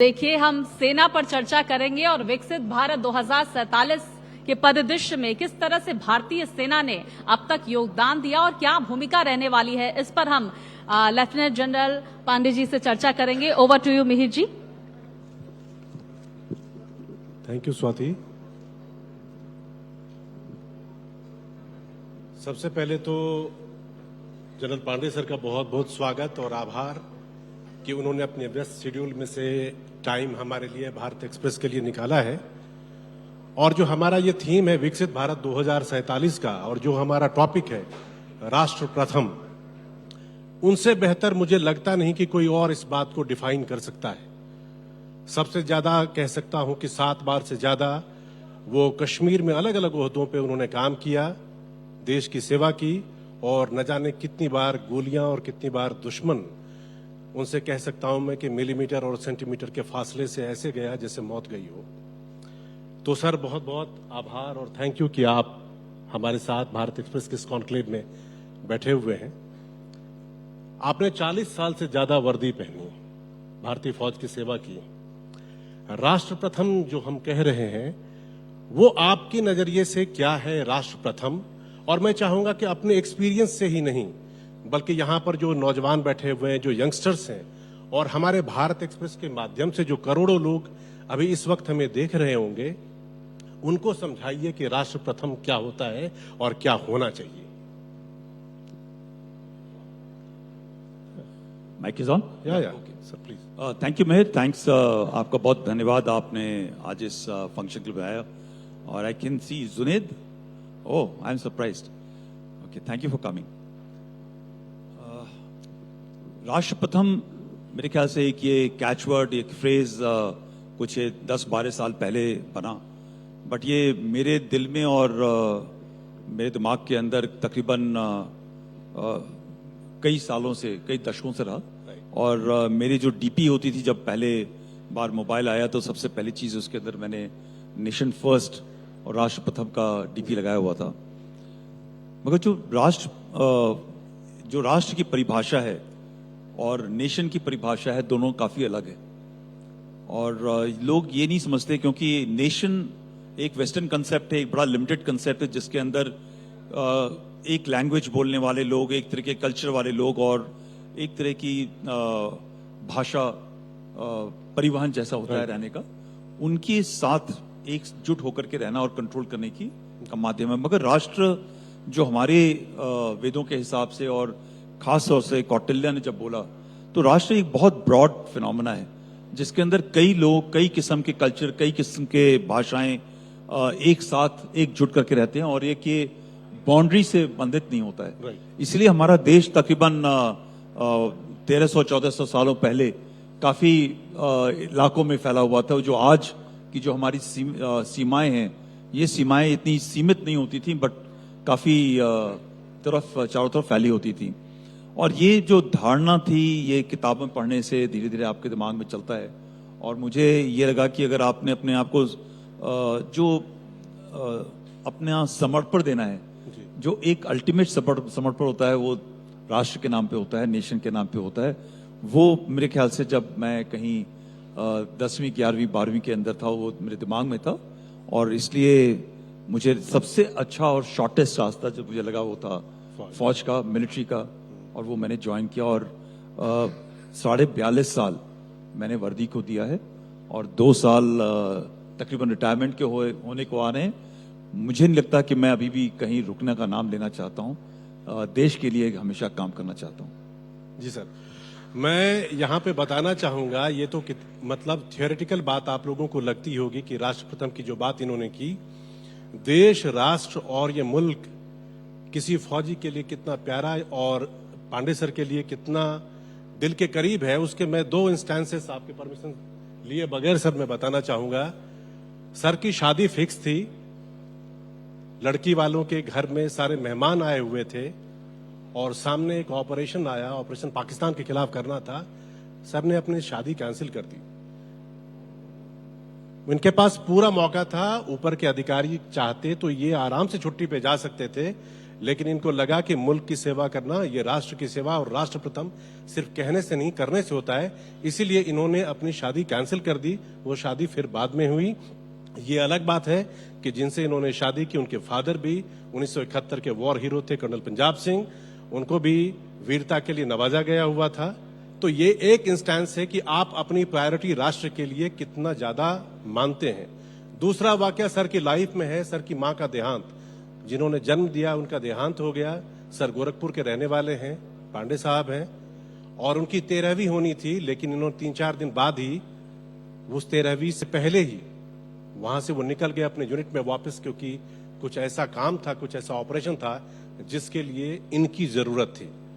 देखिए, हम सेना पर चर्चा करेंगे और विकसित भारत 2047 के परिदृश्य में किस तरह से भारतीय सेना ने अब तक योगदान दिया और क्या भूमिका रहने वाली है, इस पर हम लेफ्टिनेंट जनरल पांडे जी से चर्चा करेंगे। Over to you Mihir ji. Thank you Swati. सबसे पहले तो जनरल पांडे सर का बहुत बहुत स्वागत और आभार कि उन्होंने अपने व्यस्त शेड्यूल में से टाइम हमारे लिए भारत एक्सप्रेस के लिए निकाला है। और जो हमारा ये थीम है विकसित भारत 2047 का और जो हमारा टॉपिक है राष्ट्र प्रथम, उनसे बेहतर मुझे लगता नहीं कि कोई और इस बात को डिफाइन कर सकता है। सबसे ज्यादा कह सकता हूं कि 7 बार से ज्यादा वो कश्मीर में अलग अलग ओहदों पे उन्होंने काम किया, देश की सेवा की और न जाने कितनी बार गोलियां और कितनी बार दुश्मन, उनसे कह सकता हूं मैं कि मिलीमीटर और सेंटीमीटर के फासले से ऐसे गया जैसे मौत गई हो। तो सर बहुत बहुत आभार और थैंक यू कि आप हमारे साथ भारत एक्सप्रेस के इस कॉन्क्लेव में बैठे हुए हैं। आपने 40 साल से ज्यादा वर्दी पहनी, भारतीय फौज की सेवा की। राष्ट्र प्रथम जो हम कह रहे हैं वो आपके नजरिए से क्या है राष्ट्र प्रथम? और मैं चाहूंगा कि अपने एक्सपीरियंस से ही नहीं बल्कि यहां पर जो नौजवान बैठे हुए हैं, जो यंगस्टर्स हैं और हमारे भारत एक्सप्रेस के माध्यम से जो करोड़ों लोग अभी इस वक्त हमें देख रहे होंगे, उनको समझाइए कि राष्ट्र प्रथम क्या होता है और क्या होना चाहिए। Mike is on. या sir please. Thank you Mihir, thanks. आपका बहुत धन्यवाद, आपने आज इस फंक्शन के लिए बुलाया। और I can see Junaid, oh I am surprised. Okay, thank you for coming. राष्ट्र प्रथम मेरे ख्याल से एक ये कैचवर्ड, एक फ्रेज कुछ 10-12 साल पहले बना, बट ये मेरे दिल में और मेरे दिमाग के अंदर तकरीबन कई सालों से, कई दशकों से रहा। और मेरी जो डीपी होती थी, जब पहले बार मोबाइल आया तो सबसे पहली चीज उसके अंदर मैंने नेशन फर्स्ट और राष्ट्र प्रथम का डीपी लगाया हुआ था। मगर जो राष्ट्र की परिभाषा है और नेशन की परिभाषा है, दोनों काफी अलग है। और लोग ये नहीं समझते, क्योंकि नेशन एक वेस्टर्न कंसेप्ट है, एक बड़ा लिमिटेड कंसेप्ट है, जिसके अंदर एक लैंग्वेज बोलने वाले लोग, एक तरह के कल्चर वाले लोग और एक तरह की भाषा, परिवहन जैसा होता है रहने का, उनके साथ एकजुट होकर के रहना और कंट्रोल करने की का माध्यम है। मगर राष्ट्र जो हमारे वेदों के हिसाब से और खास तौर से कौटिल्य ने जब बोला, तो राष्ट्र एक बहुत ब्रॉड फिनोमेना है, जिसके अंदर कई लोग, कई किस्म के कल्चर, कई किस्म के भाषाएं एक साथ एकजुट करके रहते हैं और एक ये बाउंड्री से बंधित नहीं होता है। इसलिए हमारा देश तकरीबन 1300-1400 सालों पहले काफी इलाकों में फैला हुआ था। जो आज की जो हमारी सीमाएं हैं, ये सीमाएं इतनी सीमित नहीं होती थी, बट काफी चारों तरफ फैली होती थी। और ये जो धारणा थी, ये किताबें पढ़ने से धीरे धीरे आपके दिमाग में चलता है। और मुझे ये लगा कि अगर आपने अपने आप को अपना समर्पण देना है, जो एक अल्टीमेट समर्पण होता है, वो राष्ट्र के नाम पे होता है, नेशन के नाम पे होता है। वो मेरे ख्याल से जब मैं कहीं 10वीं 11वीं 12वीं के अंदर था, वो मेरे दिमाग में था। और इसलिए मुझे सबसे अच्छा और शॉर्टेस्ट रास्ता जो मुझे लगा वो था फौज का, मिलिट्री का, और वो मैंने ज्वाइन किया। और 42.5 साल मैंने वर्दी को दिया है और 2 साल तकरीबन रिटायरमेंट के होने को आ रहे हैं। मुझे नहीं लगता कि मैं अभी भी कहीं रुकने का नाम लेना चाहता हूँ। देश के लिए हमेशा काम करना चाहता हूँ। जी सर, मैं यहाँ पे बताना चाहूंगा, ये तो मतलब थियोरेटिकल बात आप लोगों को लगती होगी कि राष्ट्र प्रथम की जो बात इन्होंने की, देश, राष्ट्र और ये मुल्क किसी फौजी के लिए कितना प्यारा और पांडे सर के लिए कितना दिल के करीब है, उसके मैं 2 इंस्टेंसेस आपके परमिशन लिए बगैर सर मैं बताना चाहूंगा। सर की शादी फिक्स थी, लड़की वालों के घर में सारे मेहमान आए हुए थे और सामने एक ऑपरेशन आया, ऑपरेशन पाकिस्तान के खिलाफ करना था। सर ने अपनी शादी कैंसिल कर दी। इनके पास पूरा मौका था, ऊपर के अधिकारी चाहते तो ये आराम से छुट्टी पे जा सकते थे, लेकिन इनको लगा कि मुल्क की सेवा करना, ये राष्ट्र की सेवा और राष्ट्र प्रथम सिर्फ कहने से नहीं करने से होता है। इसीलिए इन्होंने अपनी शादी कैंसिल कर दी। वो शादी फिर बाद में हुई। ये अलग बात है कि जिनसे इन्होंने शादी की उनके फादर भी 1971 के वॉर हीरो थे, कर्नल पंजाब सिंह। उनको भी वीरता के लिए नवाजा गया हुआ था। तो ये एक इंस्टेंस है कि आप अपनी प्रायोरिटी राष्ट्र के लिए कितना ज्यादा मानते हैं। दूसरा वाकया सर की लाइफ में है, सर की मां का देहांत। जिन्होंने जन्म दिया उनका देहांत हो गया। सर गोरखपुर के रहने वाले हैं, पांडे साहब हैं, और उनकी 13वीं होनी थी, लेकिन इन्होंने 3-4 दिन बाद ही, उस 13वीं से पहले ही वहां से वो निकल गए अपने यूनिट में वापस, क्योंकि कुछ ऐसा काम था, कुछ ऐसा ऑपरेशन था जिसके लिए इनकी जरूरत थी।